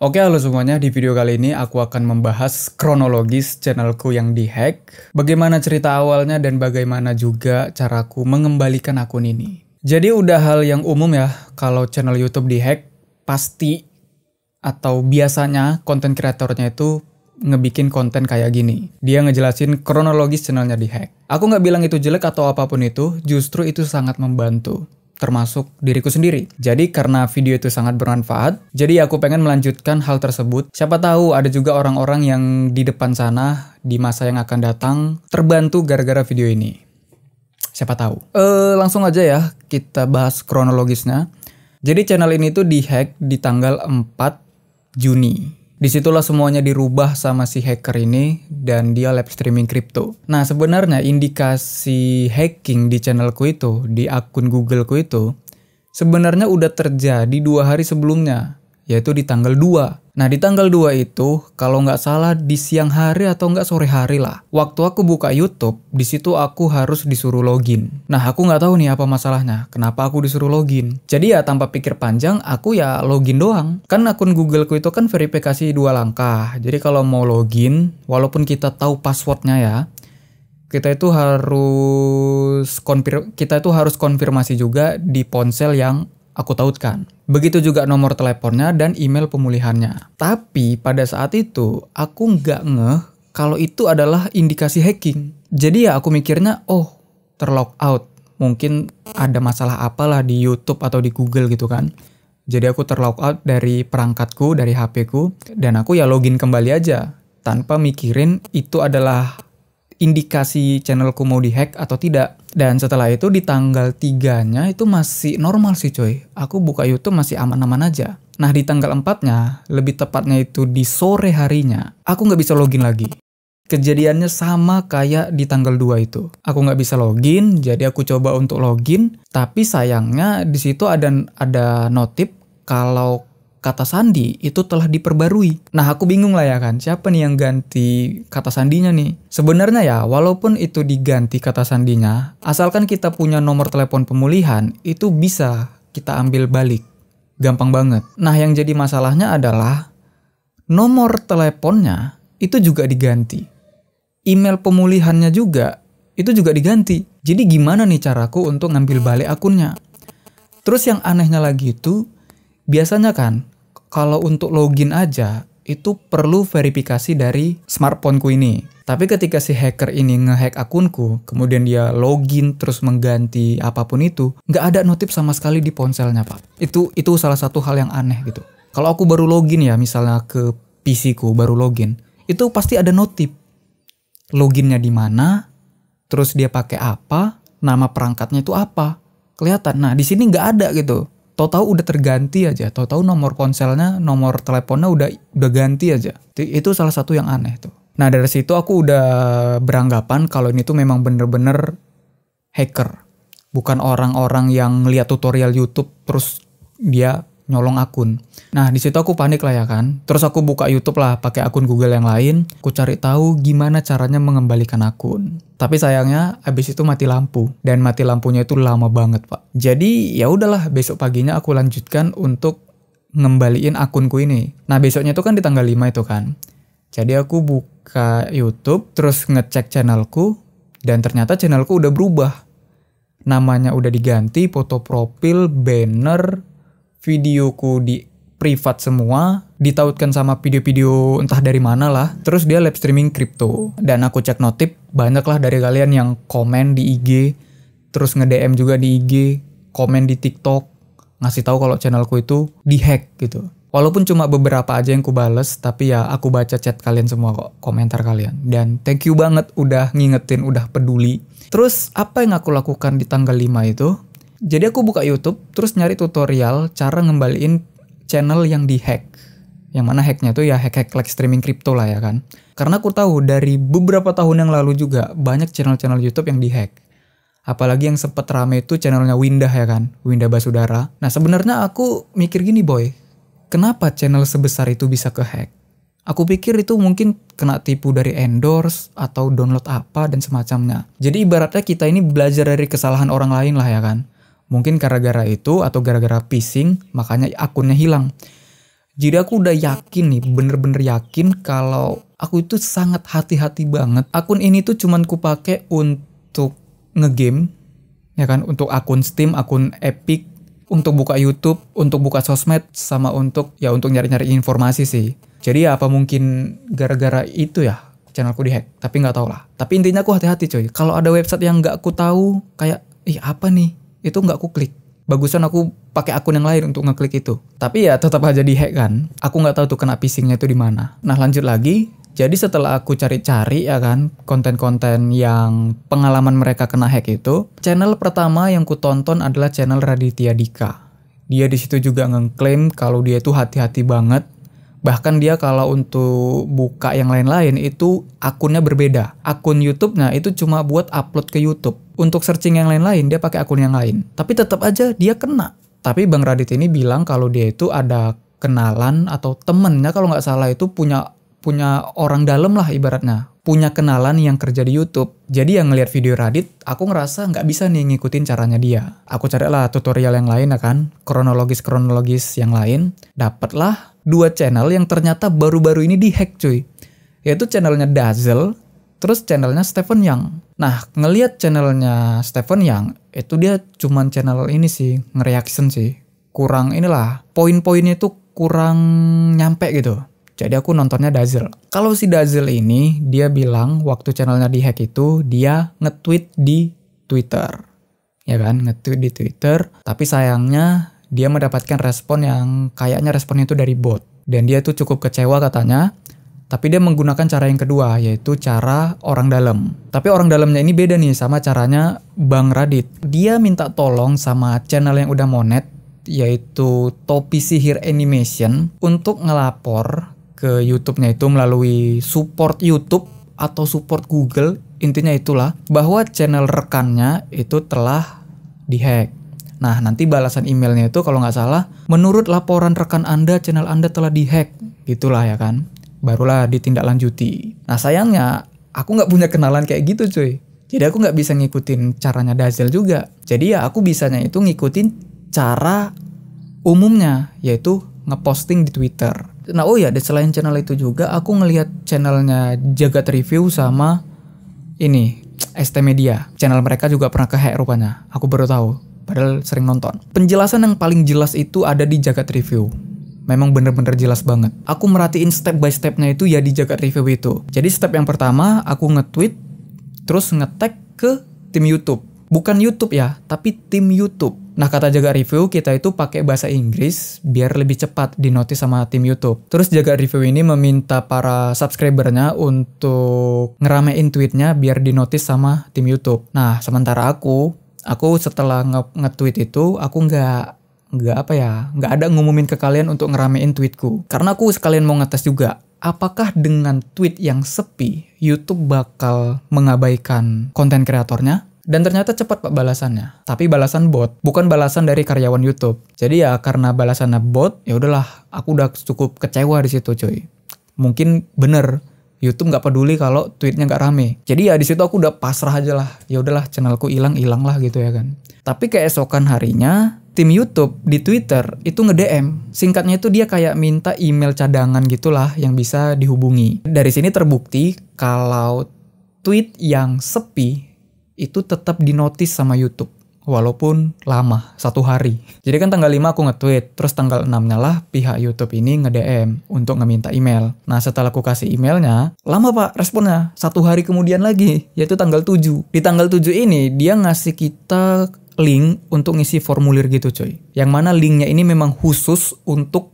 Oke, halo semuanya. Di video kali ini aku akan membahas kronologis channelku yang dihack, bagaimana cerita awalnya dan bagaimana juga caraku mengembalikan akun ini. Jadi udah hal yang umum ya, kalau channel YouTube dihack, pasti atau biasanya konten kreatornya itu ngebikin konten kayak gini. Dia ngejelasin kronologis channelnya dihack. Aku nggak bilang itu jelek atau apapun itu, justru itu sangat membantu. Termasuk diriku sendiri. Jadi karena video itu sangat bermanfaat, jadi aku pengen melanjutkan hal tersebut. Siapa tahu ada juga orang-orang yang di depan sana, di masa yang akan datang, terbantu gara-gara video ini. Siapa tahu. Langsung aja ya, kita bahas kronologisnya. Jadi channel ini tuh dihack di tanggal 4 Juni. Disitulah semuanya dirubah sama si hacker ini dan dia live streaming kripto. Nah sebenarnya indikasi hacking di channelku itu, di akun Googleku itu, sebenarnya udah terjadi 2 hari sebelumnya, yaitu di tanggal 2. Nah di tanggal 2 itu, kalau nggak salah di siang hari atau nggak sore hari lah. Waktu aku buka YouTube, di situ aku harus disuruh login. Nah aku nggak tahu nih apa masalahnya, kenapa aku disuruh login. Jadi ya tanpa pikir panjang, aku ya login doang. Kan akun Googleku itu kan verifikasi 2 langkah. Jadi kalau mau login, walaupun kita tahu passwordnya ya, kita itu harus konfirmasi juga di ponsel yang aku tautkan. Begitu juga nomor teleponnya dan email pemulihannya. Tapi pada saat itu aku nggak ngeh kalau itu adalah indikasi hacking. Jadi ya aku mikirnya terlog out. Mungkin ada masalah apalah di YouTube atau di Google gitu kan. Jadi aku terlog out dari perangkatku, dari HP-ku. Dan aku ya login kembali aja. Tanpa mikirin itu adalah indikasi channelku mau dihack atau tidak. Dan setelah itu di tanggal 3-nya itu masih normal sih coy. Aku buka YouTube masih aman-aman aja. Nah di tanggal 4-nya, lebih tepatnya itu di sore harinya, aku nggak bisa login lagi. Kejadiannya sama kayak di tanggal 2 itu. Aku nggak bisa login, jadi aku coba untuk login. Tapi sayangnya di situ ada notif kalau kata sandi itu telah diperbarui. Nah aku bingung lah ya kan, siapa nih yang ganti kata sandinya nih? Sebenarnya ya, walaupun itu diganti kata sandinya, asalkan kita punya nomor telepon pemulihan, itu bisa kita ambil balik. Gampang banget. Nah yang jadi masalahnya adalah, nomor teleponnya itu juga diganti. Email pemulihannya juga, itu juga diganti. Jadi gimana nih caraku untuk ngambil balik akunnya? Terus yang anehnya lagi itu, biasanya kan, kalau untuk login aja, itu perlu verifikasi dari smartphoneku ini. Tapi ketika si hacker ini ngehack akunku, kemudian dia login terus mengganti apapun itu, nggak ada notif sama sekali di ponselnya, Pak. Itu salah satu hal yang aneh gitu. Kalau aku baru login ya, misalnya ke PC-ku baru login, itu pasti ada notif. Loginnya di mana, terus dia pakai apa, nama perangkatnya itu apa. Kelihatan. Nah, di sini nggak ada gitu. Tahu-tahu udah terganti aja, tahu-tahu nomor ponselnya, nomor teleponnya udah ganti aja. Itu salah satu yang aneh tuh. Nah dari situ aku udah beranggapan kalau ini tuh memang bener-bener hacker. Bukan orang-orang yang lihat tutorial YouTube terus dia nyolong akun. Nah di situ aku panik lah ya kan. Terus aku buka YouTube lah pakai akun Google yang lain. Aku cari tahu gimana caranya mengembalikan akun. Tapi sayangnya abis itu mati lampu. Dan mati lampunya itu lama banget Pak. Jadi ya udahlah besok paginya aku lanjutkan untuk ngembaliin akunku ini. Nah besoknya itu kan di tanggal 5 itu kan. Jadi aku buka YouTube terus ngecek channelku. Dan ternyata channelku udah berubah. Namanya udah diganti, foto profil, banner, videoku di privat semua, ditautkan sama video-video entah dari mana lah. Terus dia live streaming kripto. Dan aku cek notif, banyak lah dari kalian yang komen di IG, terus nge-DM juga di IG, komen di TikTok, ngasih tahu kalau channelku itu dihack gitu. Walaupun cuma beberapa aja yang ku bales, tapi ya aku baca chat kalian semua kok, komentar kalian. Dan thank you banget udah ngingetin, udah peduli. Terus apa yang aku lakukan di tanggal 5 itu? Jadi aku buka YouTube, terus nyari tutorial cara ngembaliin channel yang dihack. Yang mana hacknya tuh ya hack live streaming kripto lah ya kan. Karena aku tahu dari beberapa tahun yang lalu juga banyak channel-channel YouTube yang dihack. Apalagi yang sempet rame itu channelnya Windah ya kan, Windah Basudara. Nah sebenarnya aku mikir gini boy, kenapa channel sebesar itu bisa kehack? Aku pikir itu mungkin kena tipu dari endorse atau download apa dan semacamnya. Jadi ibaratnya kita ini belajar dari kesalahan orang lain lah ya kan. Mungkin gara-gara itu atau gara-gara phishing makanya akunnya hilang. Jadi aku udah yakin nih, bener-bener yakin kalau aku itu sangat hati-hati banget. Akun ini tuh cuman kupake untuk ngegame, ya kan, untuk akun Steam, akun Epic, untuk buka YouTube, untuk buka sosmed, sama untuk nyari-nyari informasi sih. Jadi ya apa mungkin gara-gara itu ya channelku dihack, tapi nggak tahu lah. Tapi intinya aku hati-hati coy. Kalau ada website yang nggak aku tahu, kayak apa nih, itu nggak aku klik. Bagusan aku pakai akun yang lain untuk ngeklik itu. Tapi ya tetap aja dihack kan. Aku nggak tahu tuh kena phishingnya itu di mana. Nah lanjut lagi. Jadi setelah aku cari-cari ya kan, konten-konten yang pengalaman mereka kena hack itu, channel pertama yang ku tonton adalah channel Raditya Dika. Dia di situ juga ngeklaim kalau dia itu hati-hati banget. Bahkan dia kalau untuk buka yang lain-lain itu akunnya berbeda. Akun YouTube-nya itu cuma buat upload ke YouTube. Untuk searching yang lain-lain dia pakai akun yang lain. Tapi tetap aja dia kena. Tapi Bang Radit ini bilang kalau dia itu ada kenalan atau temennya kalau nggak salah itu punya orang dalam lah ibaratnya. Punya kenalan yang kerja di YouTube. Jadi yang ngelihat video Radit, aku ngerasa nggak bisa nih ngikutin caranya dia. Aku carilah tutorial yang lain ya kan. Kronologis yang lain. Dapatlah 2 channel yang ternyata baru-baru ini dihack cuy. Yaitu channelnya Dazzle, terus channelnya Stephen Yang. Nah, ngelihat channelnya Stephen Yang, itu dia cuman channel ini sih, nge-reaction sih. Kurang inilah, poin-poinnya itu kurang nyampe gitu. Jadi aku nontonnya Dazzle. Kalau si Dazzle ini, dia bilang waktu channelnya dihack itu, dia nge-tweet di Twitter. Ya kan, nge-tweet di Twitter, tapi sayangnya dia mendapatkan respon yang kayaknya responnya itu dari bot. Dan dia tuh cukup kecewa katanya. Tapi dia menggunakan cara yang kedua, yaitu cara orang dalam. Tapi orang dalamnya ini beda nih sama caranya Bang Radit. Dia minta tolong sama channel yang udah monet, yaitu Topi Sihir Animation, untuk ngelapor ke YouTube-nya itu melalui support YouTube atau support Google. Intinya itulah, bahwa channel rekannya itu telah dihack. Nah, nanti balasan emailnya itu kalau nggak salah, menurut laporan rekan Anda, channel Anda telah dihack. Gitulah ya kan. Barulah ditindaklanjuti. Nah, sayangnya aku nggak punya kenalan kayak gitu cuy. Jadi aku nggak bisa ngikutin caranya Dazzle juga. Jadi ya aku bisanya itu ngikutin cara umumnya, yaitu ngeposting di Twitter. Nah, oh ya, selain channel itu juga, aku ngelihat channelnya Jagat Review sama ini, ST Media. Channel mereka juga pernah kehack rupanya. Aku baru tahu. Padahal sering nonton. Penjelasan yang paling jelas itu ada di Jagat Review. Memang bener-bener jelas banget. Aku merhatiin step by stepnya itu ya di Jagat Review itu. Jadi step yang pertama, aku nge-tweet, terus nge-tag ke tim YouTube. Bukan YouTube ya, tapi tim YouTube. Nah, kata Jagat Review, kita itu pakai bahasa Inggris biar lebih cepat dinotis sama tim YouTube. Terus Jagat Review ini meminta para subscribernya untuk ngeramein tweetnya biar dinotis sama tim YouTube. Nah, sementara aku setelah nge-tweet itu, aku nggak ada ngumumin ke kalian untuk ngeramein tweetku. Karena aku sekalian mau ngetes juga, apakah dengan tweet yang sepi, YouTube bakal mengabaikan konten kreatornya? Dan ternyata cepat pak balasannya. Tapi balasan bot, bukan balasan dari karyawan YouTube. Jadi ya karena balasannya bot, ya udahlah, aku udah cukup kecewa di situ cuy. Mungkin bener YouTube nggak peduli kalau tweetnya nggak rame. Jadi ya di situ aku udah pasrah aja lah. Ya udahlah, channelku hilang lah gitu ya kan. Tapi keesokan harinya tim YouTube di Twitter itu nge-DM. Singkatnya itu dia kayak minta email cadangan gitulah yang bisa dihubungi. Dari sini terbukti kalau tweet yang sepi itu tetap dinotis sama YouTube. Walaupun lama, 1 hari. Jadi kan tanggal 5 aku nge-tweet, terus tanggal 6-nya lah pihak YouTube ini nge-DM untuk ngeminta email. Nah, setelah aku kasih emailnya, lama pak responnya, 1 hari kemudian lagi, yaitu tanggal 7. Di tanggal 7 ini, dia ngasih kita link untuk ngisi formulir gitu coy. Yang mana linknya ini memang khusus untuk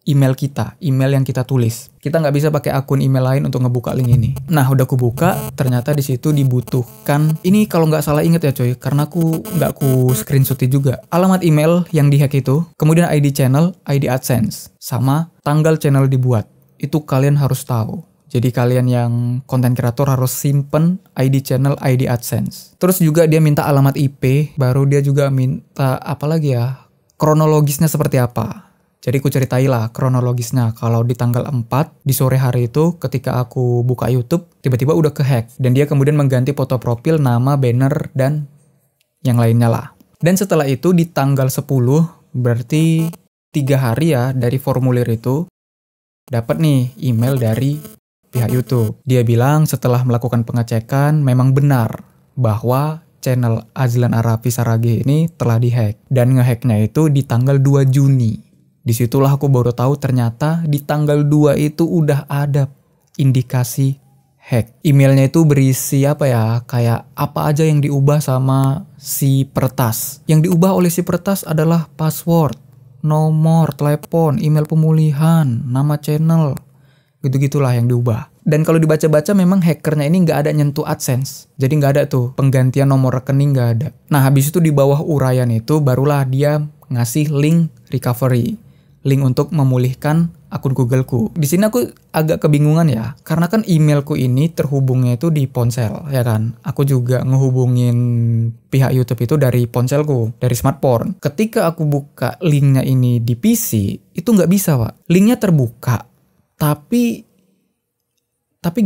email kita, email yang kita tulis. Kita nggak bisa pakai akun email lain untuk ngebuka link ini. Nah, udah aku buka, ternyata di situ dibutuhkan. Ini kalau nggak salah inget ya coy, karena aku nggak screenshotin juga. Alamat email yang dihack itu, kemudian ID channel, ID AdSense, sama tanggal channel dibuat. Itu kalian harus tahu. Jadi kalian yang konten kreator harus simpen ID channel, ID AdSense. Terus juga dia minta alamat IP, baru dia juga minta apa lagi ya, kronologisnya seperti apa. Jadi aku ceritailah kronologisnya. Kalau di tanggal 4 di sore hari itu ketika aku buka YouTube, tiba-tiba udah kehack. Dan dia kemudian mengganti foto profil, nama, banner, dan yang lainnya lah. Dan setelah itu di tanggal 10, berarti 3 hari ya dari formulir itu, dapat nih email dari pihak YouTube. Dia bilang setelah melakukan pengecekan memang benar bahwa channel Azlan Arafi Saragih ini telah dihack. Dan ngehacknya itu di tanggal 2 Juni. Disitulah aku baru tahu ternyata di tanggal 2 itu udah ada indikasi hack. Emailnya itu berisi kayak apa aja yang diubah sama si peretas. Yang diubah oleh si peretas adalah password, nomor telepon, email pemulihan, nama channel, gitu-gitulah yang diubah. Dan kalau dibaca-baca memang hackernya ini nggak ada nyentuh AdSense. Jadi nggak ada tuh penggantian nomor rekening, nggak ada. Nah habis itu di bawah uraian itu barulah dia ngasih link recovery. Link untuk memulihkan akun Googleku. Di sini aku agak kebingungan ya. Karena kan emailku ini terhubungnya itu di ponsel, ya kan. Aku juga ngehubungin pihak YouTube itu dari ponselku, dari smartphone. Ketika aku buka linknya ini di PC, itu nggak bisa, Pak. Linknya terbuka. Tapi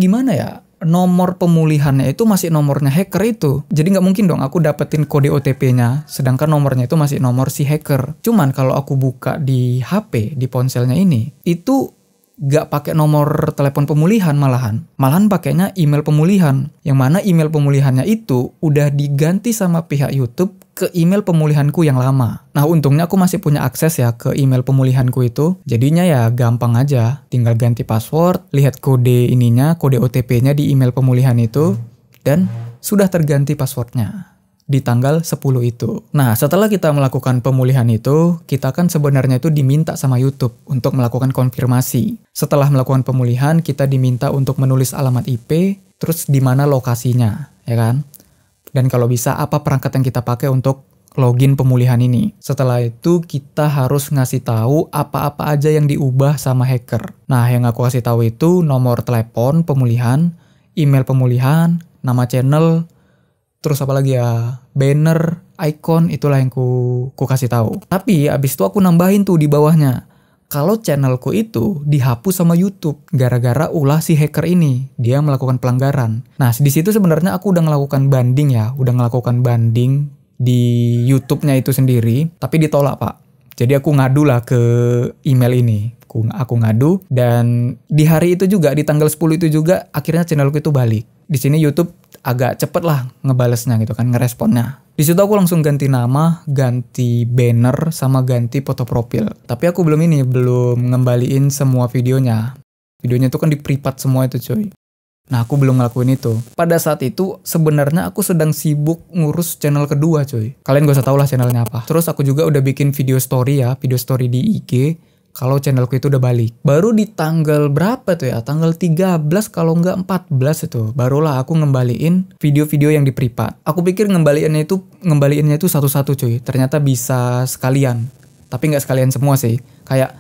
gimana ya? Nomor pemulihannya itu masih nomornya hacker itu. Jadi nggak mungkin dong aku dapetin kode OTP-nya, sedangkan nomornya itu masih nomor si hacker. Cuman kalau aku buka di HP, di ponselnya ini, itu nggak pakai nomor telepon pemulihan malahan. Malahan pakainya email pemulihan. Yang mana email pemulihannya itu udah diganti sama pihak YouTube ke email pemulihanku yang lama. Nah untungnya aku masih punya akses ya ke email pemulihanku itu. Jadinya ya gampang aja. Tinggal ganti password, lihat kode ininya, kode OTP-nya di email pemulihan itu. Dan sudah terganti passwordnya di tanggal 10 itu. Nah setelah kita melakukan pemulihan itu, kita kan sebenarnya itu diminta sama YouTube untuk melakukan konfirmasi. Setelah melakukan pemulihan, kita diminta untuk menulis alamat IP, terus di mana lokasinya, ya kan? Dan kalau bisa apa perangkat yang kita pakai untuk login pemulihan ini. Setelah itu kita harus ngasih tahu apa-apa aja yang diubah sama hacker. Nah yang aku kasih tahu itu nomor telepon pemulihan, email pemulihan, nama channel, terus apa lagi ya, banner, icon, itulah yang ku kasih tahu. Tapi abis itu aku nambahin tuh di bawahnya. Kalau channelku itu dihapus sama YouTube gara-gara ulah si hacker ini, dia melakukan pelanggaran. Nah, di situ sebenarnya aku udah melakukan banding di YouTube-nya itu sendiri, tapi ditolak, Pak. Jadi aku ngadu lah ke email ini. Aku ngadu dan di hari itu juga, di tanggal 10 itu juga akhirnya channelku itu balik. Di sini YouTube agak cepet lah ngebalesnya gitu kan, ngeresponnya. Di situ aku langsung ganti nama, ganti banner, sama ganti foto profil. Tapi aku belum ngembaliin semua videonya. Videonya itu kan di privat semua itu cuy. Nah aku belum ngelakuin itu. Pada saat itu sebenarnya aku sedang sibuk ngurus channel kedua cuy. Kalian gak usah tau lah channelnya apa. Terus aku juga udah bikin video story di IG. Kalau channelku itu udah balik. Baru di tanggal berapa tuh ya? Tanggal 13 kalau nggak 14 itu. Barulah aku ngembaliin video-video yang di privat. Aku pikir ngembaliinnya itu satu-satu cuy. Ternyata bisa sekalian. Tapi nggak sekalian semua sih. Kayak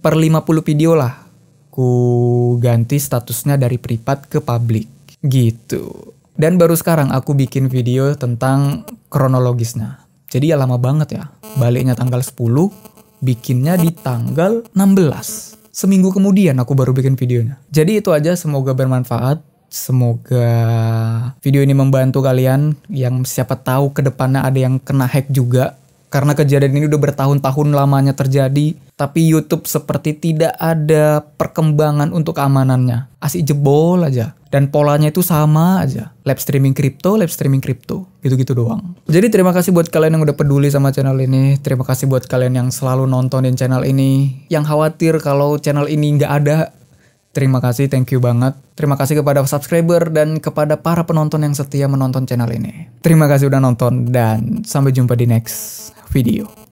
per 50 video lah. Ku ganti statusnya dari privat ke public. Gitu. Dan baru sekarang aku bikin video tentang kronologisnya. Jadi ya lama banget ya. Baliknya tanggal 10. Bikinnya di tanggal 16. Seminggu kemudian aku baru bikin videonya. Jadi itu aja, semoga bermanfaat. Semoga video ini membantu kalian yang siapa tahu kedepannya ada yang kena hack juga. Karena kejadian ini udah bertahun-tahun lamanya terjadi, tapi YouTube seperti tidak ada perkembangan untuk keamanannya. Asik jebol aja. Dan polanya itu sama aja. Live streaming kripto. Gitu-gitu doang. Jadi terima kasih buat kalian yang udah peduli sama channel ini. Terima kasih buat kalian yang selalu nontonin channel ini. Yang khawatir kalau channel ini nggak ada. Terima kasih, thank you banget. Terima kasih kepada subscriber dan kepada para penonton yang setia menonton channel ini. Terima kasih udah nonton dan sampai jumpa di next video.